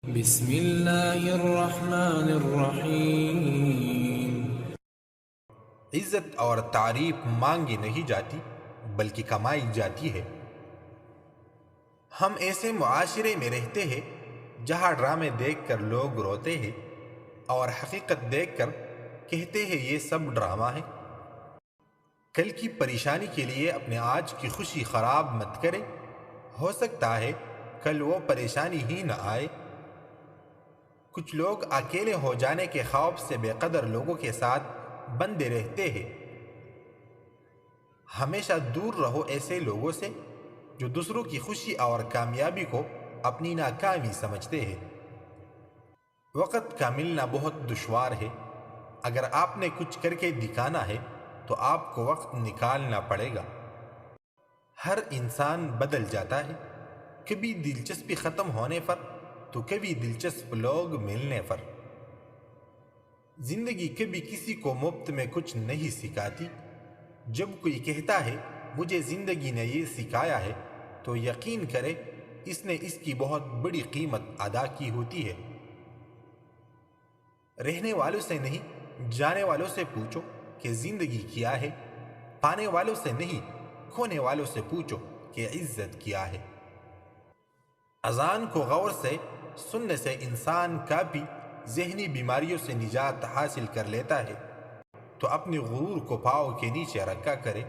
بسم اللہ الرحمن الرحیم۔ عزت اور تعریف مانگی نہیں جاتی بلکہ کمائی جاتی ہے۔ ہم ایسے معاشرے میں رہتے ہیں جہاں ڈرامے دیکھ کر لوگ روتے ہیں اور حقیقت دیکھ کر کہتے ہیں یہ سب ڈرامہ ہے۔ کل کی پریشانی کے لیے اپنے آج کی خوشی خراب مت کرے، ہو سکتا ہے کل وہ پریشانی ہی نہ آئے۔ کچھ لوگ اکیلے ہو جانے کے خوف سے بے قدر لوگوں کے ساتھ بندھے رہتے ہیں۔ ہمیشہ دور رہو ایسے لوگوں سے جو دوسروں کی خوشی اور کامیابی کو اپنی ناکامی سمجھتے ہیں۔ وقت کا ملنا بہت دشوار ہے۔ اگر آپ نے کچھ کر کے دکھانا ہے تو آپ کو وقت نکالنا پڑے گا۔ ہر انسان بدل جاتا ہے، کبھی دلچسپی ختم ہونے پر تو کبھی دلچسپ لوگ ملنے پر۔ زندگی کبھی کسی کو مفت میں کچھ نہیں سکھاتی۔ جب کوئی کہتا ہے مجھے زندگی نے یہ سکھایا ہے تو یقین کرے اس نے اس کی بہت بڑی قیمت ادا کی ہوتی ہے۔ رہنے والوں سے نہیں، جانے والوں سے پوچھو کہ زندگی کیا ہے۔ پانے والوں سے نہیں، کھونے والوں سے پوچھو کہ عزت کیا ہے۔ اذان کو غور سے سننے سے انسان کافی ذہنی بیماریوں سے نجات حاصل کر لیتا ہے، تو اپنے غرور کو پاؤں کے نیچے رکھا کرے۔